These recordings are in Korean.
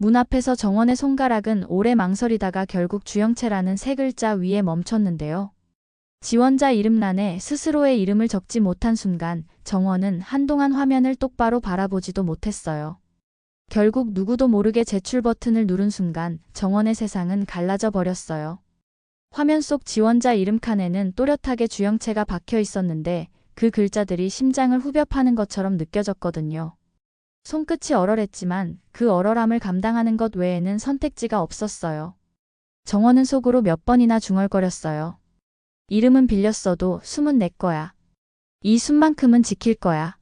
문 앞에서 정원의 손가락은 오래 망설이다가 결국 주영채라는 세 글자 위에 멈췄는데요. 지원자 이름란에 스스로의 이름을 적지 못한 순간 정원은 한동안 화면을 똑바로 바라보지도 못했어요. 결국 누구도 모르게 제출 버튼을 누른 순간 정원의 세상은 갈라져 버렸어요. 화면 속 지원자 이름 칸에는 또렷하게 주영채가 박혀 있었는데 그 글자들이 심장을 후벼 파는 것처럼 느껴졌거든요. 손끝이 얼얼했지만 그 얼얼함을 감당하는 것 외에는 선택지가 없었어요. 정원은 속으로 몇 번이나 중얼거렸어요. 이름은 빌렸어도 숨은 내 거야. 이 숨만큼은 지킬 거야.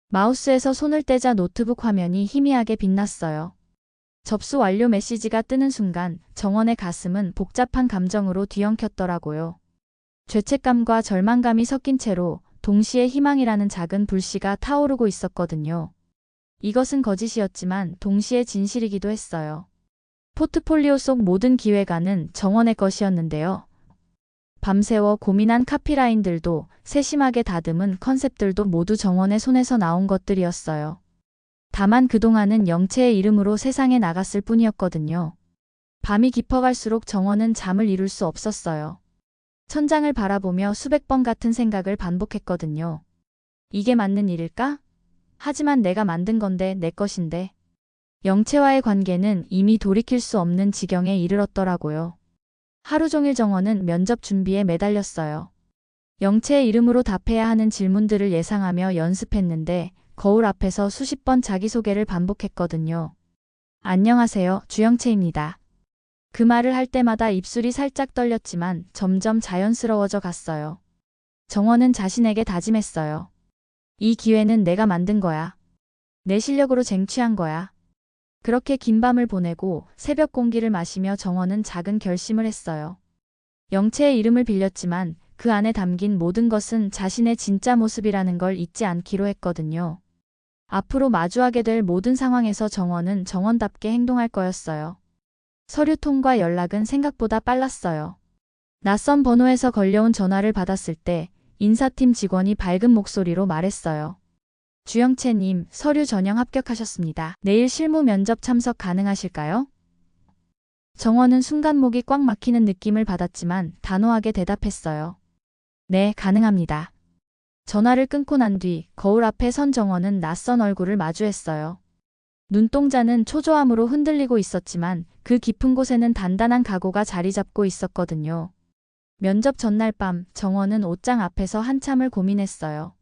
마우스에서 손을 떼자 노트북 화면이 희미하게 빛났어요. 접수 완료 메시지가 뜨는 순간 정원의 가슴은 복잡한 감정으로 뒤엉켰더라고요. 죄책감과 절망감이 섞인 채로 동시에 희망이라는 작은 불씨가 타오르고 있었거든요. 이것은 거짓이었지만 동시에 진실이기도 했어요. 포트폴리오 속 모든 기획안은 정원의 것이었는데요. 밤새워 고민한 카피라인들도 세심하게 다듬은 컨셉들도 모두 정원의 손에서 나온 것들이었어요. 다만 그동안은 영채의 이름으로 세상에 나갔을 뿐이었거든요. 밤이 깊어갈수록 정원은 잠을 이룰 수 없었어요. 천장을 바라보며 수백 번 같은 생각을 반복했거든요. 이게 맞는 일일까? 하지만 내가 만든 건데 내 것인데. 영채와의 관계는 이미 돌이킬 수 없는 지경에 이르렀더라고요. 하루 종일 정원은 면접 준비에 매달렸어요. 영채의 이름으로 답해야 하는 질문들을 예상하며 연습했는데 거울 앞에서 수십 번 자기소개를 반복했거든요. 안녕하세요, 주영채입니다. 그 말을 할 때마다 입술이 살짝 떨렸지만 점점 자연스러워져 갔어요. 정원은 자신에게 다짐했어요. 이 기회는 내가 만든 거야. 내 실력으로 쟁취한 거야. 그렇게 긴 밤을 보내고 새벽 공기를 마시며 정원은 작은 결심을 했어요. 영채의 이름을 빌렸지만 그 안에 담긴 모든 것은 자신의 진짜 모습이라는 걸 잊지 않기로 했거든요. 앞으로 마주하게 될 모든 상황에서 정원은 정원답게 행동할 거였어요. 서류 통과 연락은 생각보다 빨랐어요. 낯선 번호에서 걸려온 전화를 받았을 때 인사팀 직원이 밝은 목소리로 말했어요. 주영채님, 서류 전형 합격하셨습니다. 내일 실무 면접 참석 가능하실까요? 정원은 순간 목이 꽉 막히는 느낌을 받았지만 단호하게 대답했어요. 네, 가능합니다. 전화를 끊고 난 뒤 거울 앞에 선 정원은 낯선 얼굴을 마주했어요. 눈동자는 초조함으로 흔들리고 있었지만 그 깊은 곳에는 단단한 각오가 자리 잡고 있었거든요. 면접 전날 밤 정원은 옷장 앞에서 한참을 고민했어요.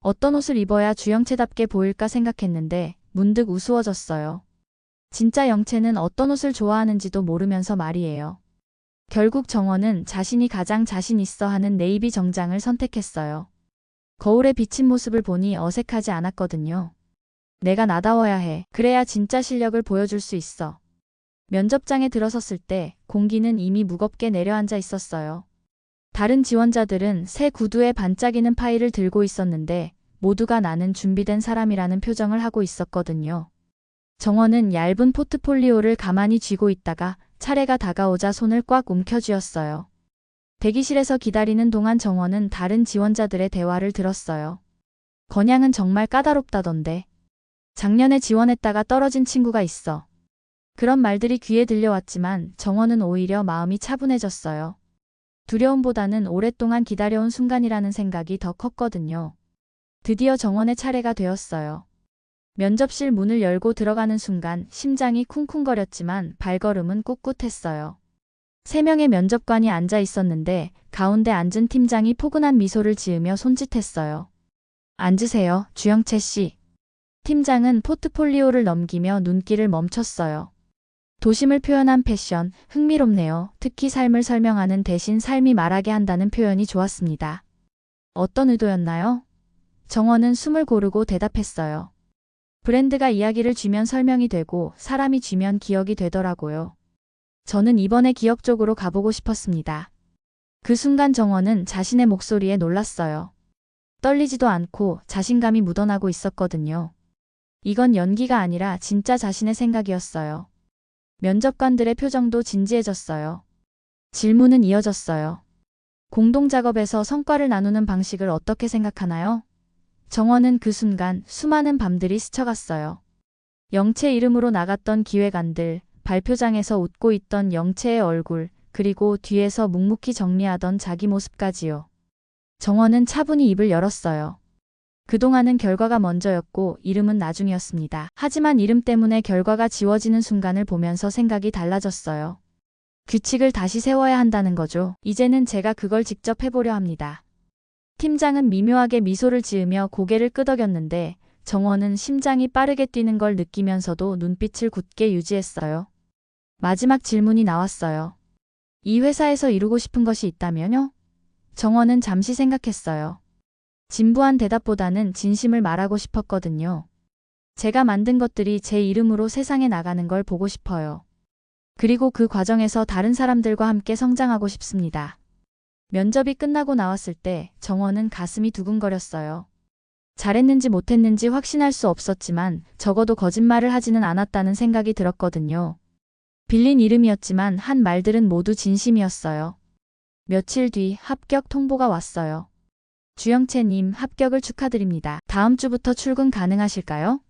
어떤 옷을 입어야 주영채답게 보일까 생각했는데 문득 우스워졌어요. 진짜 영채는 어떤 옷을 좋아하는지도 모르면서 말이에요. 결국 정원은 자신이 가장 자신 있어 하는 네이비 정장을 선택했어요. 거울에 비친 모습을 보니 어색하지 않았거든요. 내가 나다워야 해. 그래야 진짜 실력을 보여줄 수 있어. 면접장에 들어섰을 때 공기는 이미 무겁게 내려앉아 있었어요. 다른 지원자들은 새 구두에 반짝이는 파일을 들고 있었는데 모두가 나는 준비된 사람이라는 표정을 하고 있었거든요. 정원은 얇은 포트폴리오를 가만히 쥐고 있다가 차례가 다가오자 손을 꽉 움켜쥐었어요. 대기실에서 기다리는 동안 정원은 다른 지원자들의 대화를 들었어요. 건양은 정말 까다롭다던데. 작년에 지원했다가 떨어진 친구가 있어. 그런 말들이 귀에 들려왔지만 정원은 오히려 마음이 차분해졌어요. 두려움보다는 오랫동안 기다려온 순간이라는 생각이 더 컸거든요. 드디어 정원의 차례가 되었어요. 면접실 문을 열고 들어가는 순간 심장이 쿵쿵거렸지만 발걸음은 꿋꿋했어요. 3명의 면접관이 앉아 있었는데 가운데 앉은 팀장이 포근한 미소를 지으며 손짓했어요. 앉으세요, 주영채 씨. 팀장은 포트폴리오를 넘기며 눈길을 멈췄어요. 도심을 표현한 패션, 흥미롭네요. 특히 삶을 설명하는 대신 삶이 말하게 한다는 표현이 좋았습니다. 어떤 의도였나요? 정원은 숨을 고르고 대답했어요. 브랜드가 이야기를 쥐면 설명이 되고 사람이 쥐면 기억이 되더라고요. 저는 이번에 기억 쪽으로 가보고 싶었습니다. 그 순간 정원은 자신의 목소리에 놀랐어요. 떨리지도 않고 자신감이 묻어나고 있었거든요. 이건 연기가 아니라 진짜 자신의 생각이었어요. 면접관들의 표정도 진지해졌어요. 질문은 이어졌어요. 공동작업에서 성과를 나누는 방식을 어떻게 생각하나요? 정원은 그 순간 수많은 밤들이 스쳐갔어요. 영채 이름으로 나갔던 기획안들, 발표장에서 웃고 있던 영채의 얼굴, 그리고 뒤에서 묵묵히 정리하던 자기 모습까지요. 정원은 차분히 입을 열었어요. 그동안은 결과가 먼저였고 이름은 나중이었습니다. 하지만 이름 때문에 결과가 지워지는 순간을 보면서 생각이 달라졌어요. 규칙을 다시 세워야 한다는 거죠. 이제는 제가 그걸 직접 해보려 합니다. 팀장은 미묘하게 미소를 지으며 고개를 끄덕였는데 정원은 심장이 빠르게 뛰는 걸 느끼면서도 눈빛을 굳게 유지했어요. 마지막 질문이 나왔어요. 이 회사에서 이루고 싶은 것이 있다면요? 정원은 잠시 생각했어요. 진부한 대답보다는 진심을 말하고 싶었거든요. 제가 만든 것들이 제 이름으로 세상에 나가는 걸 보고 싶어요. 그리고 그 과정에서 다른 사람들과 함께 성장하고 싶습니다. 면접이 끝나고 나왔을 때 정원은 가슴이 두근거렸어요. 잘했는지 못했는지 확신할 수 없었지만 적어도 거짓말을 하지는 않았다는 생각이 들었거든요. 빌린 이름이었지만 한 말들은 모두 진심이었어요. 며칠 뒤 합격 통보가 왔어요. 주영채님 합격을 축하드립니다. 다음 주부터 출근 가능하실까요?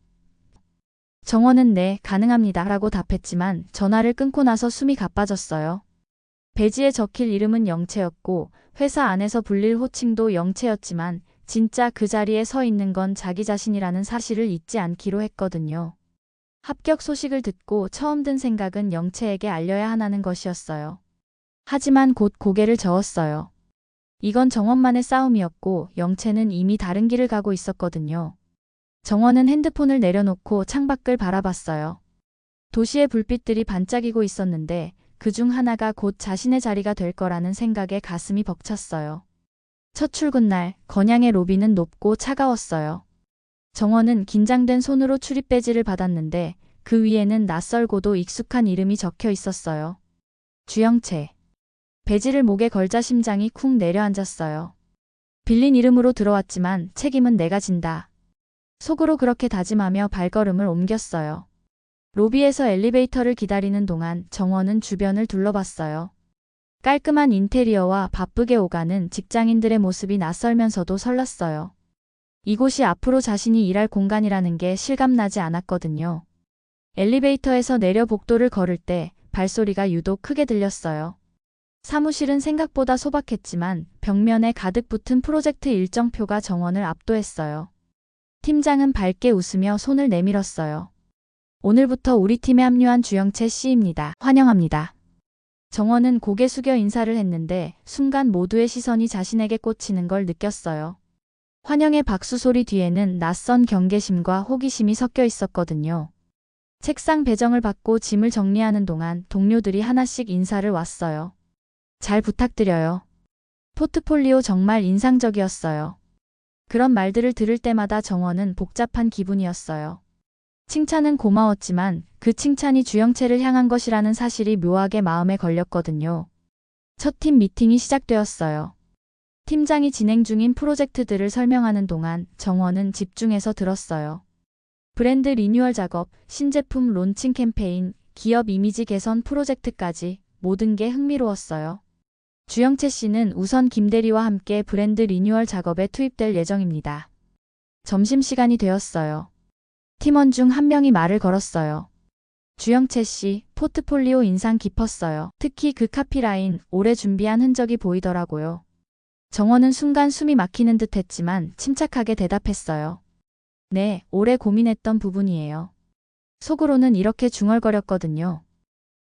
정원은 네, 가능합니다 라고 답했지만 전화를 끊고 나서 숨이 가빠졌어요. 배지에 적힐 이름은 영채였고 회사 안에서 불릴 호칭도 영채였지만 진짜 그 자리에 서 있는 건 자기 자신이라는 사실을 잊지 않기로 했거든요. 합격 소식을 듣고 처음 든 생각은 영채에게 알려야 하는 것이었어요. 하지만 곧 고개를 저었어요. 이건 정원만의 싸움이었고 영채는 이미 다른 길을 가고 있었거든요. 정원은 핸드폰을 내려놓고 창밖을 바라봤어요. 도시의 불빛들이 반짝이고 있었는데 그중 하나가 곧 자신의 자리가 될 거라는 생각에 가슴이 벅찼어요. 첫 출근날 건양의 로비는 높고 차가웠어요. 정원은 긴장된 손으로 출입 배지를 받았는데 그 위에는 낯설고도 익숙한 이름이 적혀 있었어요. 주영채. 배지를 목에 걸자 심장이 쿵 내려앉았어요. 빌린 이름으로 들어왔지만 책임은 내가 진다. 속으로 그렇게 다짐하며 발걸음을 옮겼어요. 로비에서 엘리베이터를 기다리는 동안 정원은 주변을 둘러봤어요. 깔끔한 인테리어와 바쁘게 오가는 직장인들의 모습이 낯설면서도 설렜어요. 이곳이 앞으로 자신이 일할 공간이라는 게 실감나지 않았거든요. 엘리베이터에서 내려 복도를 걸을 때 발소리가 유독 크게 들렸어요. 사무실은 생각보다 소박했지만 벽면에 가득 붙은 프로젝트 일정표가 정원을 압도했어요. 팀장은 밝게 웃으며 손을 내밀었어요. 오늘부터 우리 팀에 합류한 주영채 씨입니다. 환영합니다. 정원은 고개 숙여 인사를 했는데 순간 모두의 시선이 자신에게 꽂히는 걸 느꼈어요. 환영의 박수 소리 뒤에는 낯선 경계심과 호기심이 섞여 있었거든요. 책상 배정을 받고 짐을 정리하는 동안 동료들이 하나씩 인사를 왔어요. 잘 부탁드려요. 포트폴리오 정말 인상적이었어요. 그런 말들을 들을 때마다 정원은 복잡한 기분이었어요. 칭찬은 고마웠지만 그 칭찬이 주영채를 향한 것이라는 사실이 묘하게 마음에 걸렸거든요. 첫 팀 미팅이 시작되었어요. 팀장이 진행 중인 프로젝트들을 설명하는 동안 정원은 집중해서 들었어요. 브랜드 리뉴얼 작업, 신제품 론칭 캠페인, 기업 이미지 개선 프로젝트까지 모든 게 흥미로웠어요. 주영채 씨는 우선 김대리와 함께 브랜드 리뉴얼 작업에 투입될 예정입니다. 점심시간이 되었어요. 팀원 중 한 명이 말을 걸었어요. 주영채 씨, 포트폴리오 인상 깊었어요. 특히 그 카피라인, 오래 준비한 흔적이 보이더라고요. 정원은 순간 숨이 막히는 듯 했지만 침착하게 대답했어요. 네, 오래 고민했던 부분이에요. 속으로는 이렇게 중얼거렸거든요.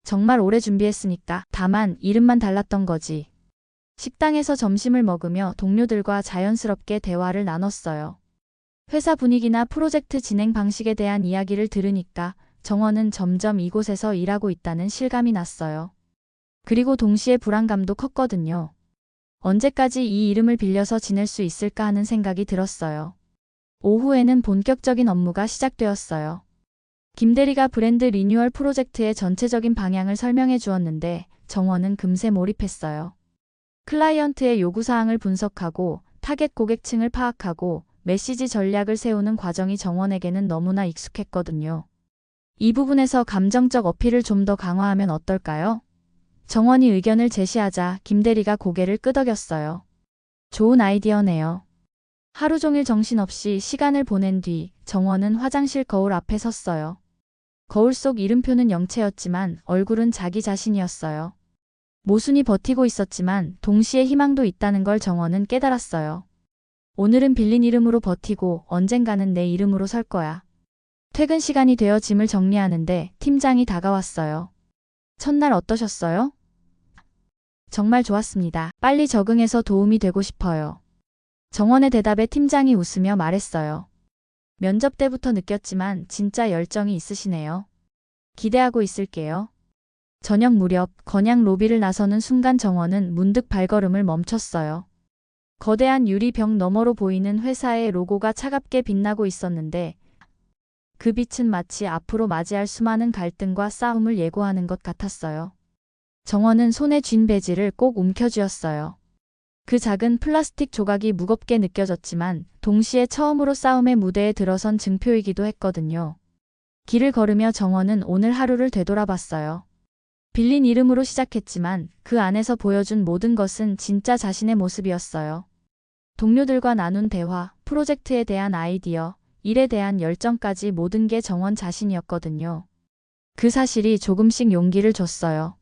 정말 오래 준비했으니까. 다만 이름만 달랐던 거지. 식당에서 점심을 먹으며 동료들과 자연스럽게 대화를 나눴어요. 회사 분위기나 프로젝트 진행 방식에 대한 이야기를 들으니까 정원은 점점 이곳에서 일하고 있다는 실감이 났어요. 그리고 동시에 불안감도 컸거든요. 언제까지 이 이름을 빌려서 지낼 수 있을까 하는 생각이 들었어요. 오후에는 본격적인 업무가 시작되었어요. 김대리가 브랜드 리뉴얼 프로젝트의 전체적인 방향을 설명해 주었는데 정원은 금세 몰입했어요. 클라이언트의 요구사항을 분석하고 타겟 고객층을 파악하고 메시지 전략을 세우는 과정이 정원에게는 너무나 익숙했거든요. 이 부분에서 감정적 어필을 좀 더 강화하면 어떨까요? 정원이 의견을 제시하자 김대리가 고개를 끄덕였어요. 좋은 아이디어네요. 하루 종일 정신없이 시간을 보낸 뒤 정원은 화장실 거울 앞에 섰어요. 거울 속 이름표는 영채였지만 얼굴은 자기 자신이었어요. 모순이 버티고 있었지만 동시에 희망도 있다는 걸 정원은 깨달았어요. 오늘은 빌린 이름으로 버티고 언젠가는 내 이름으로 설 거야. 퇴근 시간이 되어 짐을 정리하는데 팀장이 다가왔어요. 첫날 어떠셨어요? 정말 좋았습니다. 빨리 적응해서 도움이 되고 싶어요. 정원의 대답에 팀장이 웃으며 말했어요. 면접 때부터 느꼈지만 진짜 열정이 있으시네요. 기대하고 있을게요. 저녁 무렵 건양 로비를 나서는 순간 정원은 문득 발걸음을 멈췄어요. 거대한 유리벽 너머로 보이는 회사의 로고가 차갑게 빛나고 있었는데 그 빛은 마치 앞으로 맞이할 수많은 갈등과 싸움을 예고하는 것 같았어요. 정원은 손에 쥔 배지를 꼭 움켜쥐었어요. 그 작은 플라스틱 조각이 무겁게 느껴졌지만 동시에 처음으로 싸움의 무대에 들어선 증표이기도 했거든요. 길을 걸으며 정원은 오늘 하루를 되돌아봤어요. 빌린 이름으로 시작했지만 그 안에서 보여준 모든 것은 진짜 자신의 모습이었어요. 동료들과 나눈 대화, 프로젝트에 대한 아이디어, 일에 대한 열정까지 모든 게 정원 자신이었거든요. 그 사실이 조금씩 용기를 줬어요.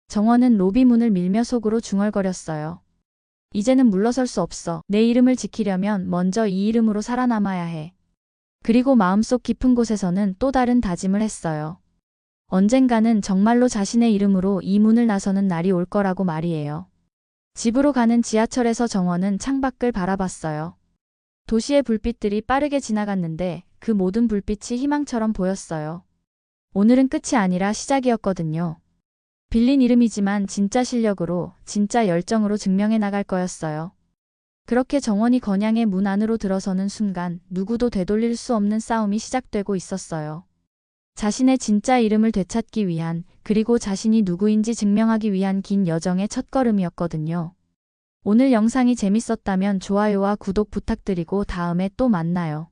정원은 로비 문을 밀며 속으로 중얼거렸어요. 이제는 물러설 수 없어. 내 이름을 지키려면 먼저 이 이름으로 살아남아야 해. 그리고 마음속 깊은 곳에서는 또 다른 다짐을 했어요. 언젠가는 정말로 자신의 이름으로 이 문을 나서는 날이 올 거라고 말이에요. 집으로 가는 지하철에서 정원은 창밖을 바라봤어요. 도시의 불빛들이 빠르게 지나갔는데 그 모든 불빛이 희망처럼 보였어요. 오늘은 끝이 아니라 시작이었거든요. 빌린 이름이지만 진짜 실력으로, 진짜 열정으로 증명해 나갈 거였어요. 그렇게 정원이 건양의 문 안으로 들어서는 순간 누구도 되돌릴 수 없는 싸움이 시작되고 있었어요. 자신의 진짜 이름을 되찾기 위한, 그리고 자신이 누구인지 증명하기 위한 긴 여정의 첫걸음이었거든요. 오늘 영상이 재밌었다면 좋아요와 구독 부탁드리고 다음에 또 만나요.